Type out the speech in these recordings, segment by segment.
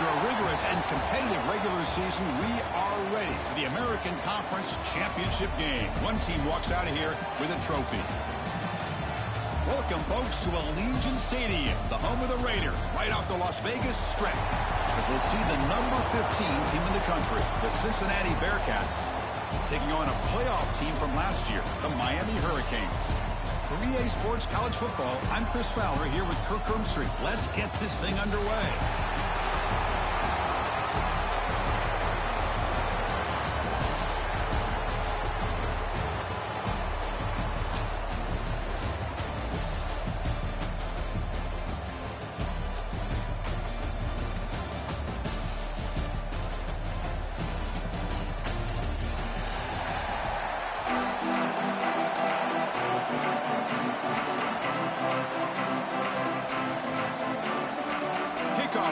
After a rigorous and competitive regular season, we are ready for the American Conference Championship game. One team walks out of here with a trophy. Welcome, folks, to Allegiant Stadium, the home of the Raiders, right off the Las Vegas Strip. As we'll see the number 15 team in the country, the Cincinnati Bearcats, taking on a playoff team from last year, the Miami Hurricanes. For EA Sports College Football, I'm Chris Fowler here with Kirk Herbstreit. Let's get this thing underway.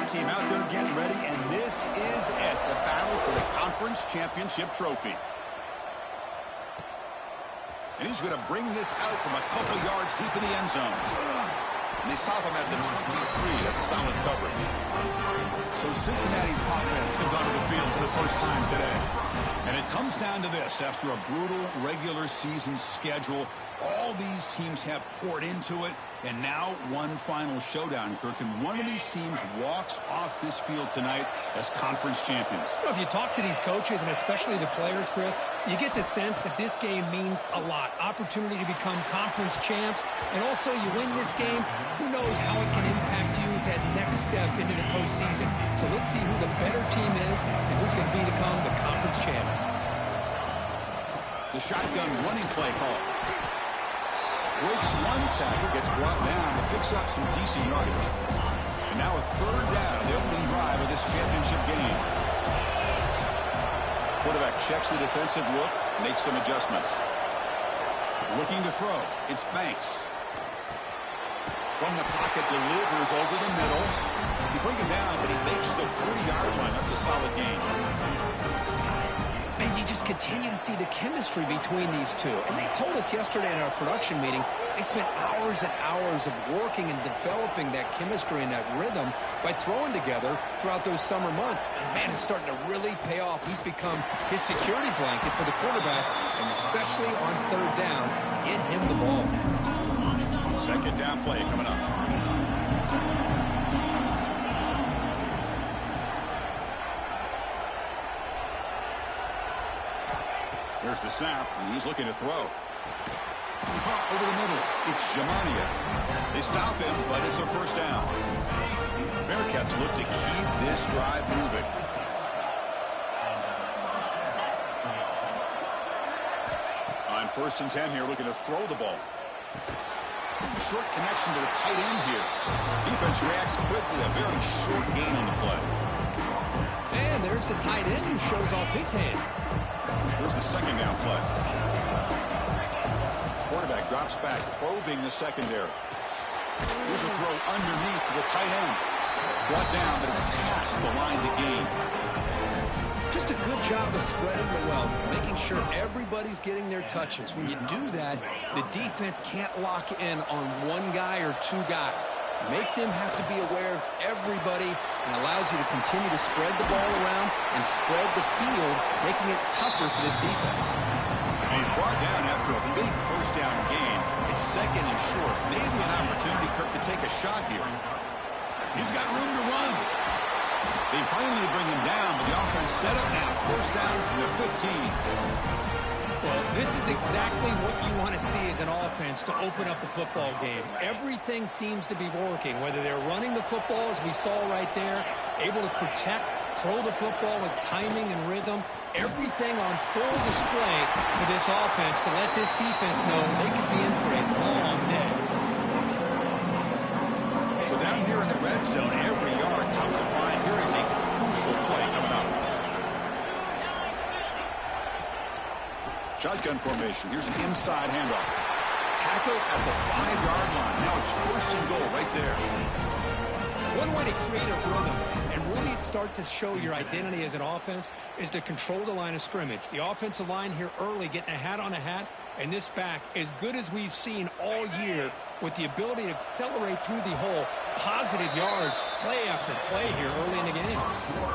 Team out there getting ready, and this is it, the battle for the conference championship trophy. And he's going to bring this out from a couple yards deep in the end zone. And they stop him at the 23. That's solid coverage. So Cincinnati's offense comes onto the field for the first time today. And it comes down to this. After a brutal regular season schedule, all these teams have poured into it. And now one final showdown, Kirk. And one of these teams walks off this field tonight as conference champions. You know, if you talk to these coaches, and especially the players, Chris, you get the sense that this game means a lot. Opportunity to become conference champs. And also, you win this game, who knows how it can impact you that next step into the postseason. So let's see who the better team is and who's going to become the conference champ. The shotgun running play call. Breaks one tackle, gets brought down, and picks up some decent yardage. And now a third down, the opening drive of this championship game. Quarterback checks the defensive look, makes some adjustments. Looking to throw, it's Banks. From the pocket, delivers over the middle. He brings him down, but he makes the 40-yard line. That's a solid gain. And you just continue to see the chemistry between these two. And they told us yesterday in our production meeting, they spent hours and hours of working and developing that chemistry and that rhythm by throwing together throughout those summer months. And, man, it's starting to really pay off. He's become his security blanket for the quarterback, and especially on third down, get him the ball. Second down play coming up. Here's the snap, and he's looking to throw. Over the middle, it's Jamania. They stop him, but it's a first down. Bearcats look to keep this drive moving. On 1st and 10 here, looking to throw the ball. Short connection to the tight end here. Defense reacts quickly, a very short gain on the play. And there's the tight end who shows off his hands. Here's the second down play. Quarterback drops back, probing the secondary. Here's a throw underneath to the tight end. Brought down, but it's past the line to gain. Just a good job of spreading the wealth, making sure everybody's getting their touches. When you do that, the defense can't lock in on one guy or two guys. Make them have to be aware of everybody, and allows you to continue to spread the ball around and spread the field, making it tougher for this defense. And he's brought down after a big first down gain. It's second and short. Maybe an opportunity, Kirk, to take a shot here. He's got room to run. They finally bring him down, but the offense set up now. First down from the 15. Well, this is exactly what you want to see as an offense to open up a football game. Everything seems to be working, whether they're running the football, as we saw right there, able to protect, throw the football with timing and rhythm. Everything on full display for this offense to let this defense know they could be in for a long day. So down here in the red zone, every yard tough to find. Here is a crucial play coming up. Shotgun formation. Here's an inside handoff. Tackle at the 5-yard line. Now it's 1st and goal right there. One way to create a rhythm and really start to show your identity as an offense is to control the line of scrimmage. The offensive line here early getting a hat on a hat And this back, as good as we've seen all year, with the ability to accelerate through the hole, positive yards, play after play here early in the game.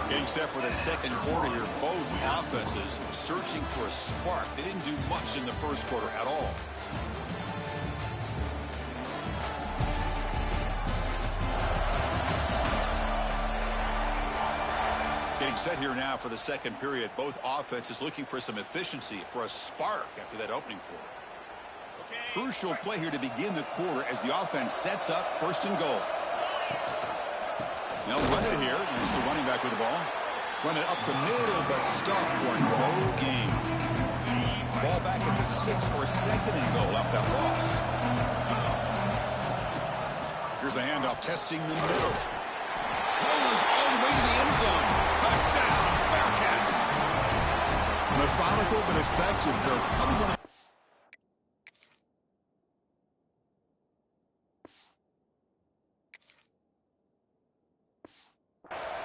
Getting set for the second quarter here. Both offenses searching for a spark. They didn't do much in the first quarter at all. Getting set here now for the second period. Both offenses looking for some efficiency, for a spark after that opening quarter. Crucial play here to begin the quarter as the offense sets up first and goal. They'll run it here. It's the running back with the ball. Run it up the middle, but stuffed for no gain. Ball back at the 6 for second and goal after that loss. Here's the handoff, testing the middle. Rolls all the way to the end zone. Touchdown, Bearcats. Methodical but effective. They're probably going to...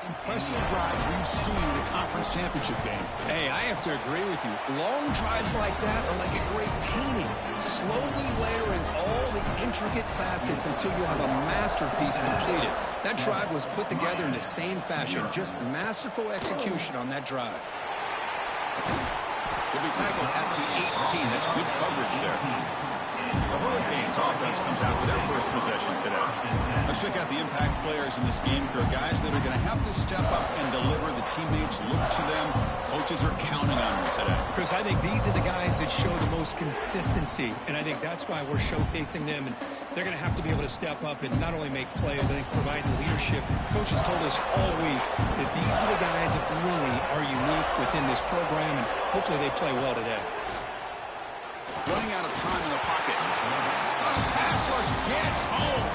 Impressive drives we've seen in the conference championship game. Hey, I have to agree with you. Long drives like that are like a great painting, slowly layering all the intricate facets until you have a masterpiece completed. That drive was put together in the same fashion, just masterful execution on that drive. He'll be tackled at the 18. That's good coverage there. The Hurricanes offense comes out for their first possession today. Let's check out the impact players in this game. There are guys that are going to have to step up and deliver. The teammates look to them. Coaches are counting on them today. Chris, I think these are the guys that show the most consistency, and I think that's why we're showcasing them. And they're going to have to be able to step up and not only make plays, I think provide the leadership. Coaches told us all week that these are the guys that really are unique within this program, and hopefully they play well today. Running out of time in the pocket. Pass rush gets home.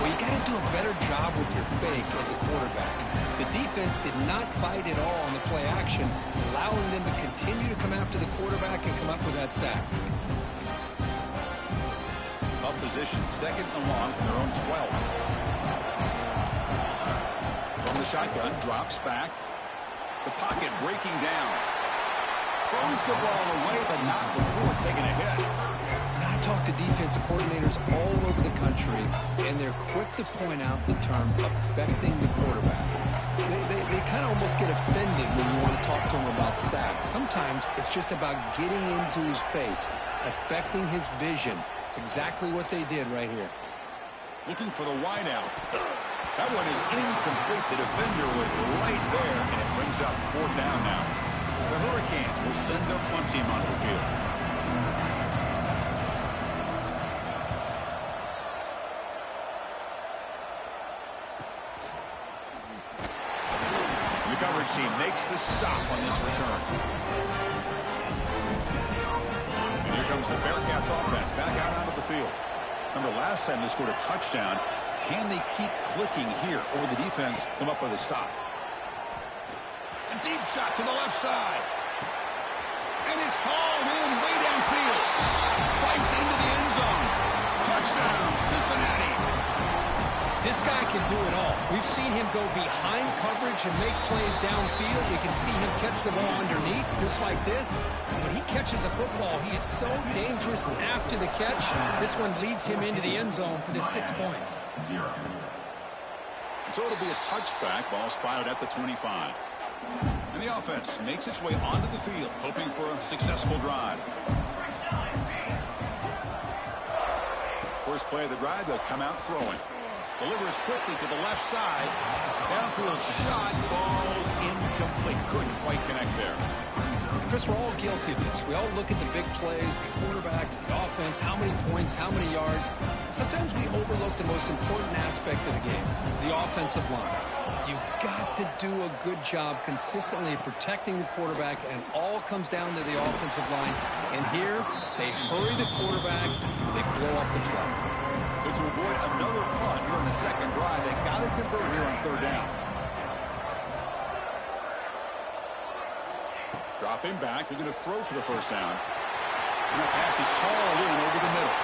Well, you got to do a better job with your fake as a quarterback. The defense did not bite at all on the play action, allowing them to continue to come after the quarterback and come up with that sack. Up position, second and long from their own 12. From the shotgun, drops back. The pocket breaking down. Throws the ball away, but not before taking a hit. I talk to defensive coordinators all over the country, and they're quick to point out the term affecting the quarterback. They kind of almost get offended when you want to talk to them about sacks. Sometimes it's just about getting into his face, affecting his vision. It's exactly what they did right here. Looking for the wideout. That one is incomplete. The defender was right there, and it brings up fourth down now. The Hurricanes will send their punt team onto the field. The coverage team makes the stop on this return. And here comes the Bearcats offense back out onto the field. Remember last time they scored a touchdown. Can they keep clicking here, or the defense come up with a stop? A deep shot to the left side. And it's hauled in way downfield. Fights into the end zone. Touchdown, Cincinnati. This guy can do it all. We've seen him go behind coverage and make plays downfield. We can see him catch the ball underneath, just like this. And when he catches a football, he is so dangerous after the catch. This one leads him into the end zone for the 6 points. So it'll be a touchback. Ball spotted at the 25. And the offense makes its way onto the field, hoping for a successful drive. First play of the drive, they'll come out throwing. Delivers quickly to the left side. Downfield shot, falls incomplete. Couldn't quite connect there. Chris, we're all guilty of this. We all look at the big plays, the quarterbacks, the offense, how many points, how many yards. Sometimes we overlook the most important aspect of the game, the offensive line. You've got to do a good job consistently protecting the quarterback, and all comes down to the offensive line. And here, they hurry the quarterback, and they blow up the play. So to avoid another punt here in the second drive, they got to convert here on third down. Dropping back, they're going to throw for the first down. And that pass is hauled in over the middle.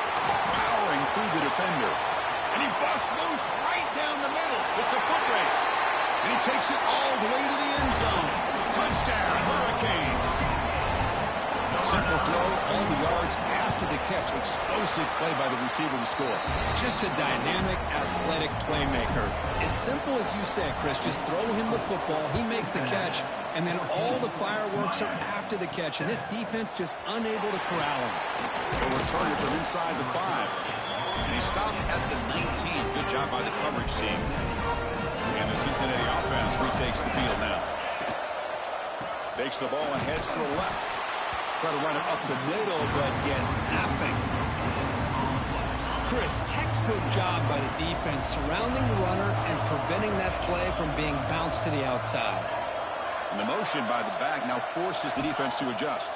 Powering through the defender. And he busts loose right down the middle. It's a foot race. And he takes it all the way to the end zone. Touchdown, Hurricanes. Simple throw, all the yards after the catch. Explosive play by the receiver to score. Just a dynamic, athletic playmaker. As simple as you said, Chris, just throw him the football, he makes the catch, and then all the fireworks are after the catch, and this defense just unable to corral him. They'll return it from inside the 5. And he stopped at the 19. Good job by the coverage team. And the Cincinnati offense retakes the field now. Takes the ball and heads to the left. Try to run it up the middle, but get nothing. Chris, textbook job by the defense surrounding the runner and preventing that play from being bounced to the outside. And the motion by the back now forces the defense to adjust.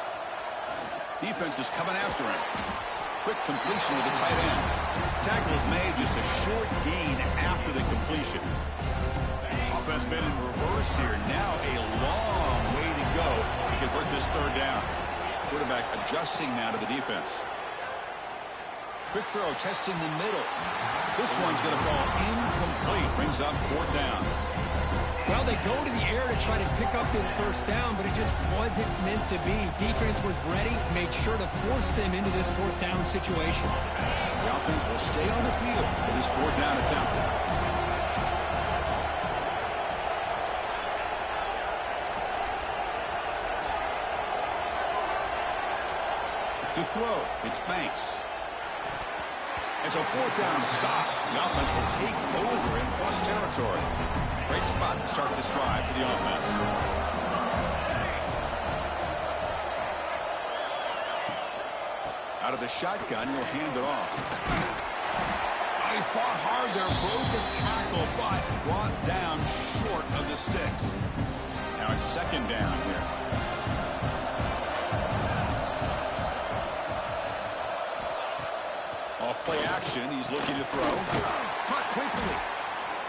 Defense is coming after him. Quick completion to the tight end. Tackle is made, just a short gain after the completion. Offense been in reverse here. Now a long way to go to convert this third down. Quarterback adjusting now to the defense. Quick throw, testing the middle. This one's going to fall incomplete. Brings up fourth down. Well, they go to the air to try to pick up this first down, but it just wasn't meant to be. Defense was ready, made sure to force them into this fourth down situation. The offense will stay on the field with this fourth down attempt. To throw, it's Banks. It's a fourth down stop. The offense will take over in plus territory. Great spot to start this drive for the offense. Out of the shotgun, he'll hand it off. He fought hard there, broke a tackle, but brought down short of the sticks. Now it's second down here. Off-play action, he's looking to throw. Caught quickly.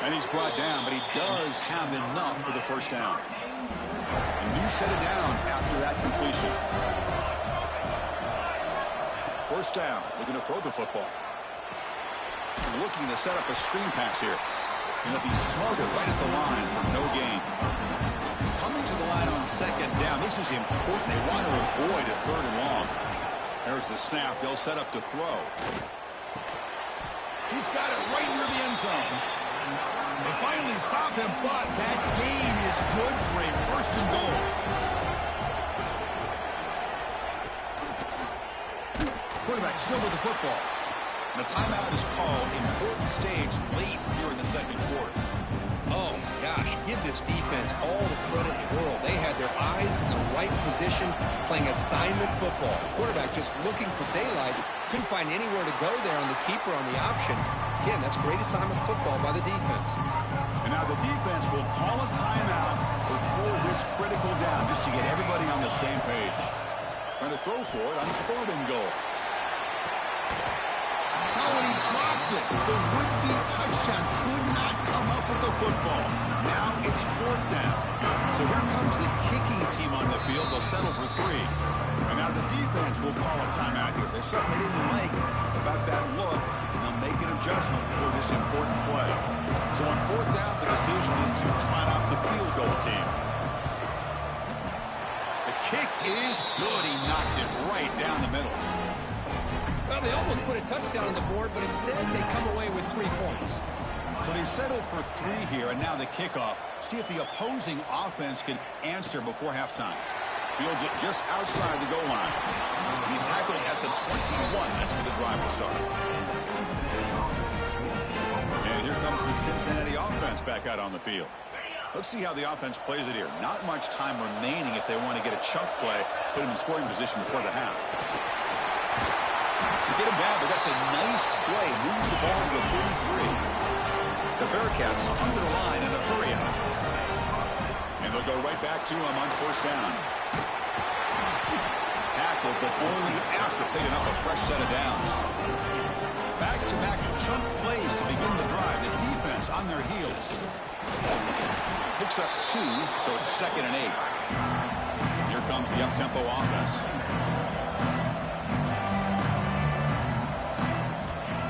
And he's brought down, but he does have enough for the first down. A new set of downs after that completion. First down, looking to throw the football. Looking to set up a screen pass here. And they'll be smarter right at the line for no gain. Coming to the line on second down. This is important. They want to avoid a third and long. There's the snap. They'll set up to throw. He's got it right near the end zone. They finally stop him, but that gain is good for a first and goal. Quarterback still with the football. And the timeout is called. Important stage late here in the second quarter. Oh, gosh, give this defense all the credit in the world. They had their eyes in the right position, playing assignment football. The quarterback just looking for daylight. Couldn't find anywhere to go there on the keeper on the option. Again, that's great assignment football by the defense. And now the defense will call a timeout before this critical down, just to get everybody on the same page. Trying to throw for it on third and goal. Oh, and he dropped it. The would-be touchdown could not come up with the football. Now it's fourth down. So here comes the kicking team on the field. They'll settle for 3. And now the defense will call a timeout here. There's something they didn't like about that look, and they'll make an adjustment for this important play. So on fourth down, the decision is to trot out the field goal team. The kick is good. He knocked it right down the middle. Well, they almost put a touchdown on the board, but instead they come away with 3 points. So they settled for 3 here, and now the kickoff. See if the opposing offense can answer before halftime. Fields it just outside the goal line. He's tackled at the 21. That's where the drive will start. And here comes the Cincinnati offense back out on the field. Let's see how the offense plays it here. Not much time remaining if they want to get a chunk play, put him in scoring position before the half. They get him down, but that's a nice play. Moves the ball to the 33. The Bearcats under the line in a hurry out. And they'll go right back to him on first down. Tackled, but only after picking up a fresh set of downs. Back-to-back chunk plays to begin the drive. The defense on their heels. Picks up 2, so it's 2nd and 8. Here comes the up-tempo offense.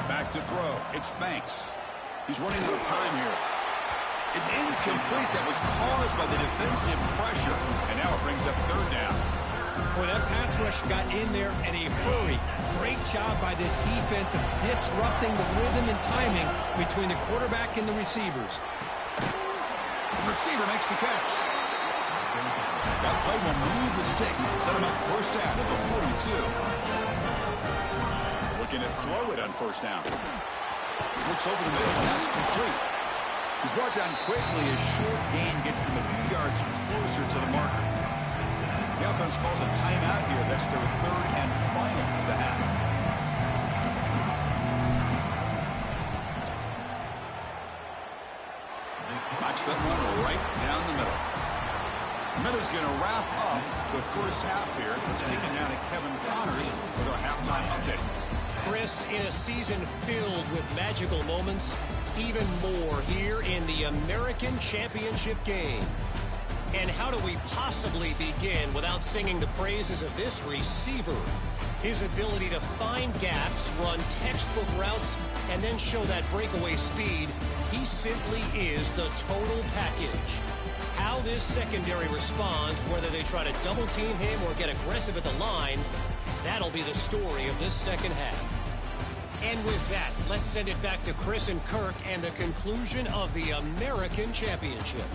Back to throw. It's Banks. He's running out of time here. It's incomplete. That was caused by the defensive pressure. And now it brings up third down. Boy, that pass rush got in there in a hurry. Great job by this defense of disrupting the rhythm and timing between the quarterback and the receivers. The receiver makes the catch. That play will move the sticks. Set him up first down at the 42. Looking to throw it on first down. Looks over the middle, and that's complete. He's brought down quickly. A short gain gets them a few yards closer to the marker. The offense calls a timeout here. That's their third and final of the half. Knocks that one right down the middle. Miller's going to wrap up the first half here. Let's take it down to Kevin Connors with our halftime update. Chris, in a season filled with magical moments, even more here in the American Championship game. And how do we possibly begin without singing the praises of this receiver? His ability to find gaps, run textbook routes, and then show that breakaway speed. He simply is the total package. How this secondary responds, whether they try to double team him or get aggressive at the line, that'll be the story of this second half. And with that, let's send it back to Chris and Kirk and the conclusion of the American Championship.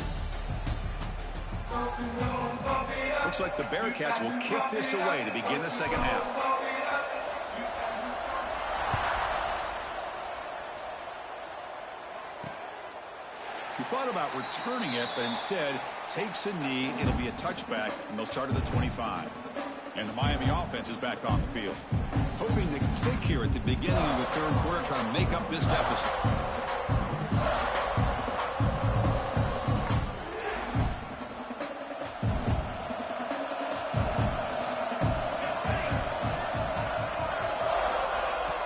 Looks like the Bearcats will kick this away to begin the second half. He thought about returning it, but instead takes a knee. It'll be a touchback, and they'll start at the 25. And the Miami offense is back on the field. Hoping to kick here at the beginning of the third quarter, trying to make up this deficit.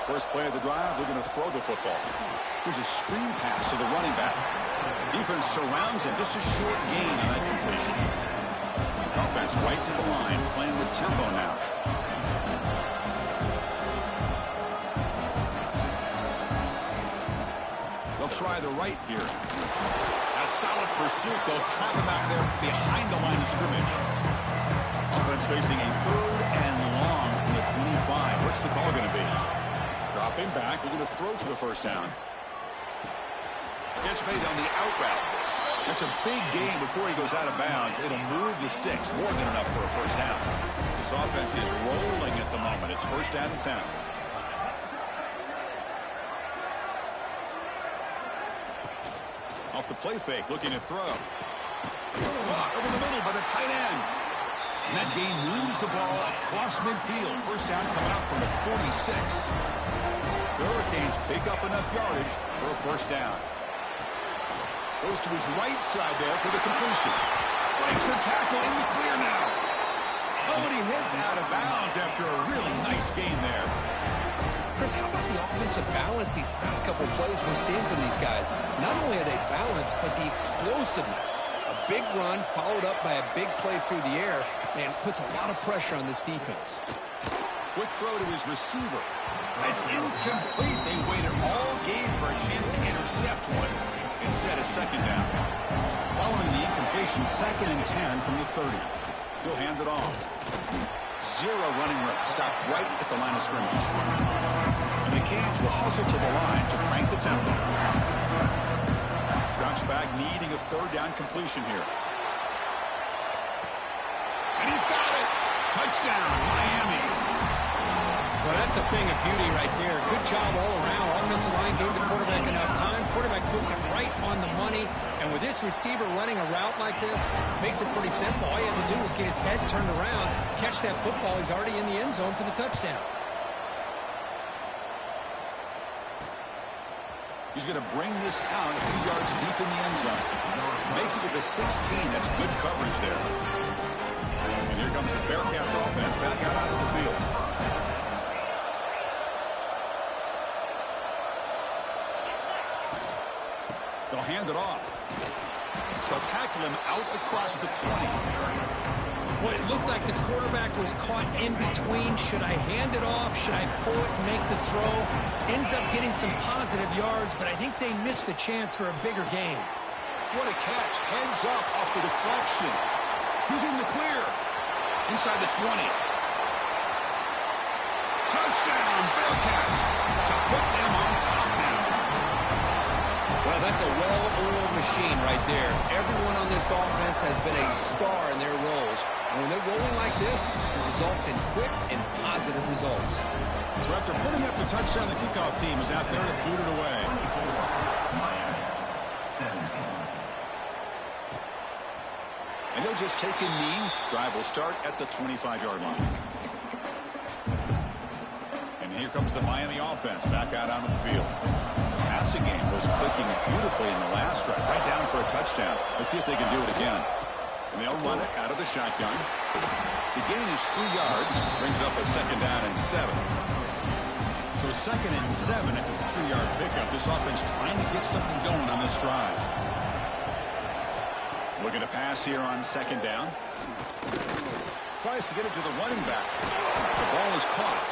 First play of the drive, they're going to throw the football. Here's a screen pass to the running back. Defense surrounds him. Just a short gain on that completion. Offense right to the line, playing with tempo now. They'll try the right here. That solid pursuit. They'll trap him out there behind the line of scrimmage. Offense facing a third and long from the 25. What's the call going to be? Dropping back. They're going to throw for the first down. Catch made on the out route. That's a big gain before he goes out of bounds. It'll move the sticks more than enough for a first down. This offense is rolling at the moment. It's first down and 10. Off the play fake, looking to throw. Caught over the middle by the tight end. And that gain moves the ball across midfield. First down coming up from the 46. The Hurricanes pick up enough yardage for a first down. Goes to his right side there for the completion. Breaks a tackle in the clear now. Oh, and he hits out of bounds after a really nice game there. Chris, how about the offensive balance these last couple plays we're seeing from these guys? Not only are they balanced, but the explosiveness. A big run followed up by a big play through the air, and puts a lot of pressure on this defense. Quick throw to his receiver. It's incomplete. They waited all game for a chance to intercept one. Instead, a second down. Following the incompletion, 2nd and 10 from the 30. He'll hand it off. Zero running room. Stopped right at the line of scrimmage. And the Canes will hustle to the line to crank the tempo. Drops back, needing a third down completion here. And he's got it. Touchdown, Miami. Well, that's a thing of beauty right there. Good job all around. Offensive line gave the quarterback enough time. Quarterback puts it right on the money. And with this receiver running a route like this, makes it pretty simple. All you have to do is get his head turned around, catch that football. He's already in the end zone for the touchdown. He's going to bring this out a few yards deep in the end zone. Makes it to the 16. That's good coverage there. And here comes the Bearcats offense back out onto the field. They'll hand it off. They'll tackle him out across the 20. Well, it looked like the quarterback was caught in between. Should I hand it off? Should I pull it and make the throw? Ends up getting some positive yards, but I think they missed a chance for a bigger gain. What a catch. Heads up off the deflection. He's in the clear. Inside the 20. Touchdown, Bearcats, to put them on top now. Well, that's a well-oiled machine right there. Everyone on this offense has been a star in their roles. And when they're rolling like this, it results in quick and positive results. So after putting up the touchdown, the kickoff team is out there to boot it away. And they'll just take a knee. Drive will start at the 25-yard line. And here comes the Miami offense back out onto the field. Passing game was clicking beautifully in the last drive, right down for a touchdown. Let's see if they can do it again. And they'll run it out of the shotgun. The gain is 3 yards, brings up a second down and 7. So second and 7 at the 3-yard pickup. This offense trying to get something going on this drive. Looking to pass here on second down. Tries to get it to the running back. The ball is caught.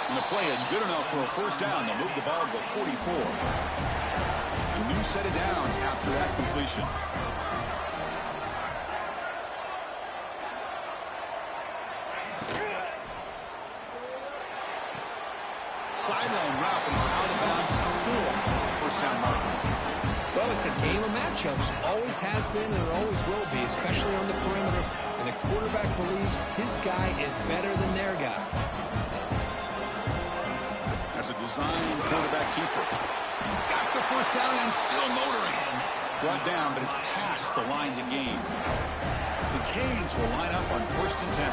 And the play is good enough for a first down. They'll move the ball to the 44. A new set of downs after that completion. Sideline route is out of bounds before first down marker. Well, it's a game of matchups. Always has been and always will be, especially on the perimeter. And the quarterback believes his guy is better than their guy. As a design quarterback keeper. Got the first down and still motoring. Brought down, but it's past the line to gain. The Canes will line up on first and 10.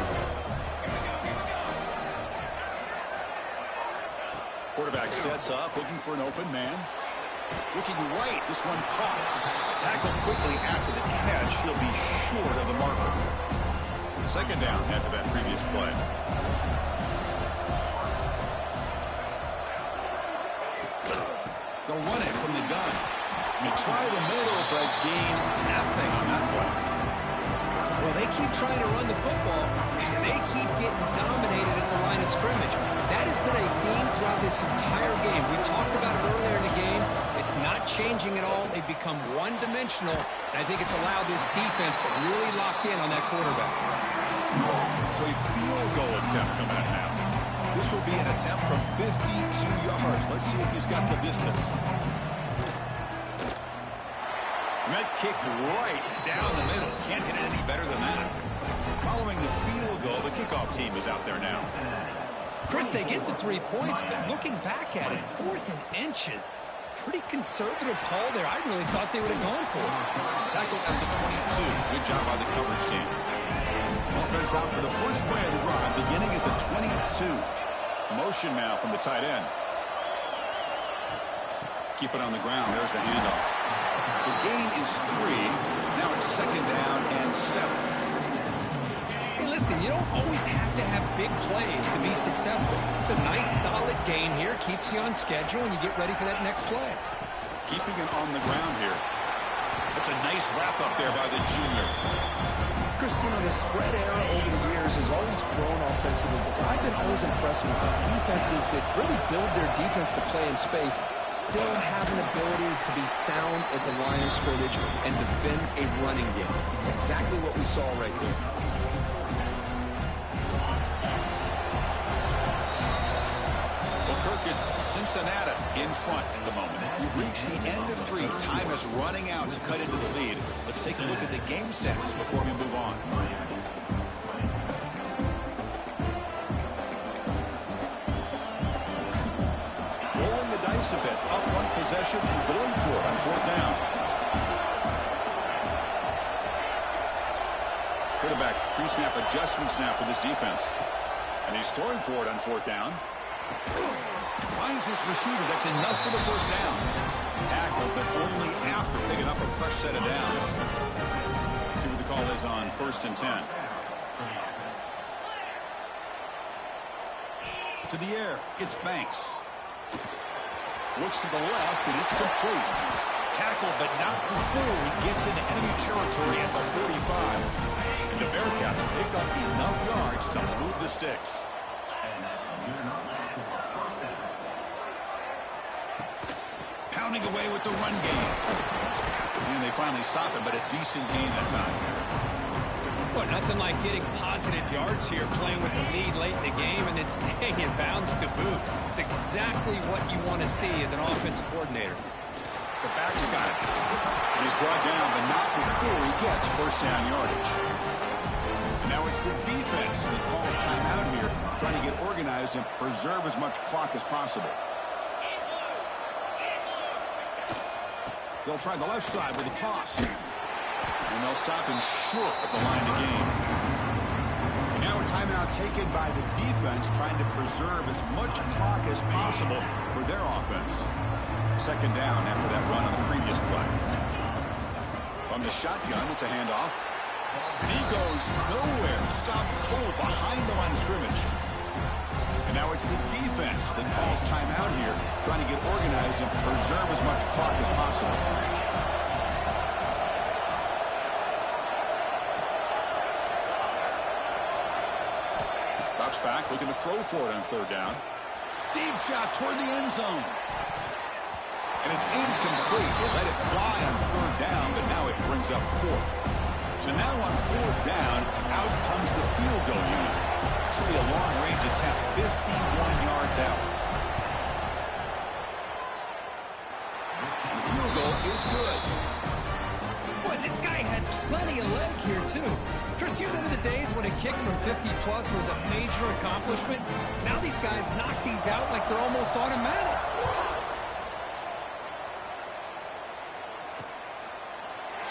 Quarterback sets up, looking for an open man. Looking right, this one caught. Tackled quickly after the catch. He'll be short of the marker. Second down after that previous play. They'll run it from the gun. They try the middle, but gain nothing on that one. Well, they keep trying to run the football, and they keep getting dominated at the line of scrimmage. That has been a theme throughout this entire game. We've talked about it earlier in the game. It's not changing at all. They've become one-dimensional, and I think it's allowed this defense to really lock in on that quarterback. So a field goal attempt coming up now. This will be an attempt from 52 yards. Let's see if he's got the distance. And that kick right down the middle. Can't hit it any better than that. Following the field goal, the kickoff team is out there now. Chris, they get the 3 points, but looking back at it, 4th and inches. Pretty conservative call there. I really thought they would have gone for it. Tackled at the 22. Good job by the coverage team. Offense out for the first play of the drive, beginning at the 22. Motion now from the tight end. Keep it on the ground. There's the handoff. The gain is 3. Now it's second down and 7. Hey, listen, you don't always have to have big plays to be successful. It's a nice, solid gain here. Keeps you on schedule, and you get ready for that next play. Keeping it on the ground here. That's a nice wrap-up there by the junior. Chris, you know, the spread era over the years has always grown offensively, but I've been always impressed with defenses that really build their defense to play in space, still have an ability to be sound at the line of scrimmage and defend a running game. It's exactly what we saw right there. Well, Kirkus, Cincinnati in front at the moment. We've reached the end of 3. Time is running out to cut into the lead. Let's take a look at the game sets before we move on. Rolling the dice a bit, up 1 possession and going for it on 4th down. Quarterback pre-snap adjustment snap for this defense. And he's throwing for it on 4th down. Finds his receiver. That's enough for the first down. Tackle, but only after picking up a fresh set of downs. See what the call is on 1st and 10. To the air, it's Banks. Looks to the left, and it's complete. Tackle, but not before he gets into enemy territory at the 45. And the Bearcats pick up enough yards to move the sticks. Pounding away with the run game. And they finally stop him, but a decent gain that time. Well, nothing like getting positive yards here, playing with the lead late in the game, and then staying in bounds to boot. It's exactly what you want to see as an offensive coordinator. The back's got it. And he's brought down, but not before he gets first down yardage. And now it's the defense that calls timeout here, trying to get organized and preserve as much clock as possible. They'll try the left side with a toss. And they'll stop him short of the line to gain. And now a timeout taken by the defense, trying to preserve as much clock as possible for their offense. Second down after that run on the previous play. On the shotgun, it's a handoff. And he goes nowhere. Stopped cold behind the line of scrimmage. And now it's the defense that calls timeout here, trying to get organized and preserve as much clock as possible. Drops back, looking to throw for it on third down. Deep shot toward the end zone. And it's incomplete. They let it fly on third down, but now it brings up fourth. So now on fourth down, out comes the field goal unit. This will be a long-range attempt, 51 yards out. The field goal is good. Boy, this guy had plenty of leg here, too. Chris, you remember the days when a kick from 50-plus was a major accomplishment? Now these guys knock these out like they're almost automatic.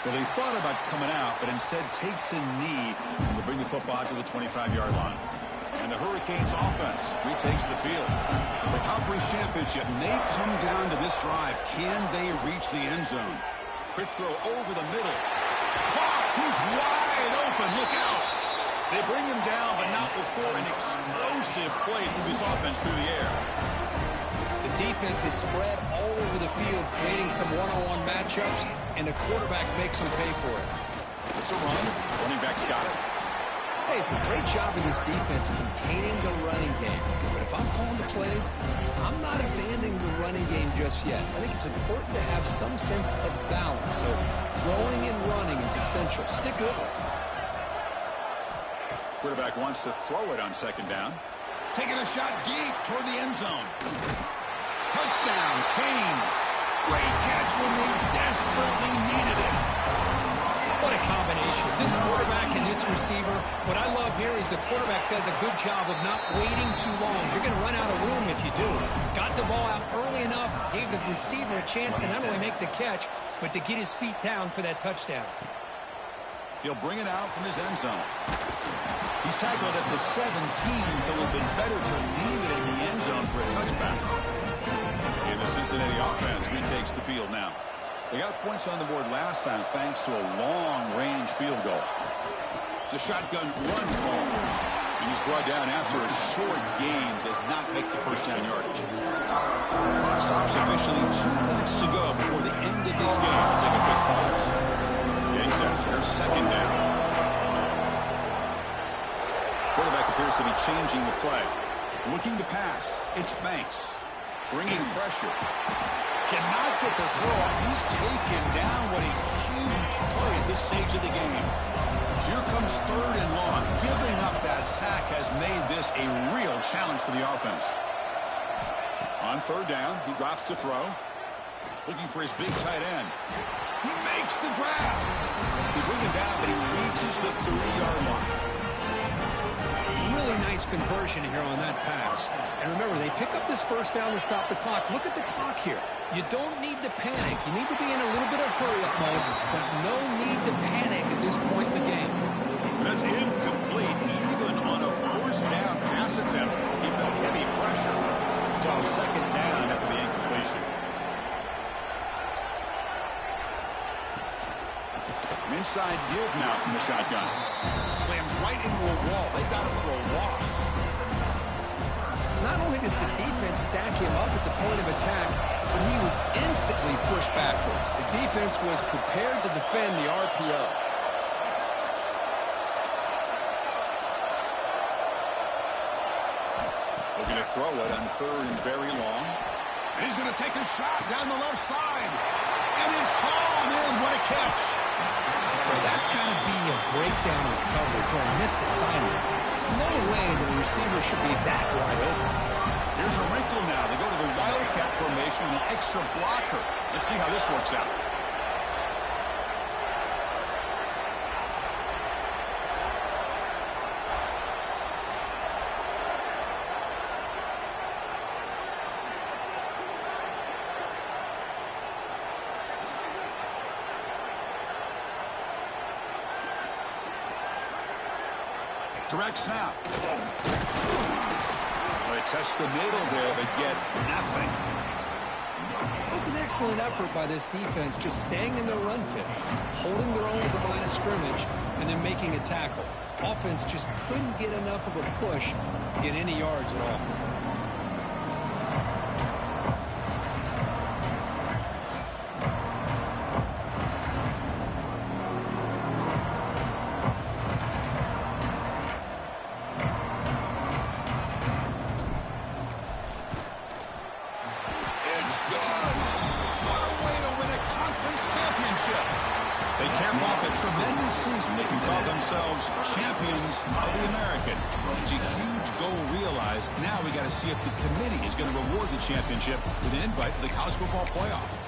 Well, he thought about coming out, but instead takes a knee to bring the football to the 25-yard line. And the Hurricanes offense retakes the field. The conference championship may come down to this drive. Can they reach the end zone? Quick throw over the middle. He's wide open. Look out. They bring him down, but not before an explosive play through this offense through the air. The defense is spread all over the field, creating some one-on-one matchups, and the quarterback makes them pay for it. It's a run. Running back's got it. Hey, it's a great job of this defense containing the running game. But if I'm calling the plays, I'm not abandoning the running game just yet. I think it's important to have some sense of balance. So throwing and running is essential. Stick with it. Quarterback wants to throw it on second down. Taking a shot deep toward the end zone. Touchdown, Canes. Great catch when they desperately needed it. What a combination. This quarterback and this receiver. What I love here is the quarterback does a good job of not waiting too long. You're going to run out of room if you do. Got the ball out early enough, gave the receiver a chance to not only make the catch, but to get his feet down for that touchdown. He'll bring it out from his end zone. He's tackled at the 17, so it would have been better to leave it in the end zone for a touchback. And the Cincinnati offense retakes the field now. They got points on the board last time thanks to a long-range field goal. It's a shotgun run call. And he's brought down after a short gain. Does not make the first down yardage. Clock stops officially 2 minutes to go before the end of this game. Take a quick pause. Getting set. There's second down. Quarterback appears to be changing the play. Looking to pass. It's Banks. Bringing pressure. Cannot get the throw off. He's taken down. What a huge play at this stage of the game. So here comes third and long. Giving up that sack has made this a real challenge for the offense. On third down, he drops to throw. Looking for his big tight end. He makes the grab. They bring him down, but he reaches the 30-yard line. Really nice conversion here on that pass. And remember, they pick up this first down to stop the clock. Look at the clock here. You don't need to panic. You need to be in a little bit of hurry-up mode, but no need to panic at this point in the game. That's incomplete. Even on a first down pass attempt, he felt heavy pressure. So second down after the incompletion. An inside give now from the shotgun. Slams right into a wall. They've got him for a loss. Not only does the defense stack him up at the point of attack, but he was instantly pushed backwards. The defense was prepared to defend the RPO. Looking to throw it on third and very long. And he's going to take a shot down the left side. And it's hauled in. What a catch. Well, that's got to be a breakdown in coverage or a missed assignment. There's no way that a receiver should be that wide open. Here's a wrinkle now. They go to the Wildcat formation with an extra blocker. Let's see how this works out. Direct snap. They test the middle there, but get nothing. It was an excellent effort by this defense, just staying in their run fits, holding their own at the line of scrimmage, and then making a tackle. Offense just couldn't get enough of a push to get any yards at all. They cap off a tremendous season. They can call themselves champions of the American. It's a huge goal realized. Now we got to see if the committee is going to reward the championship with an invite to the college football playoff.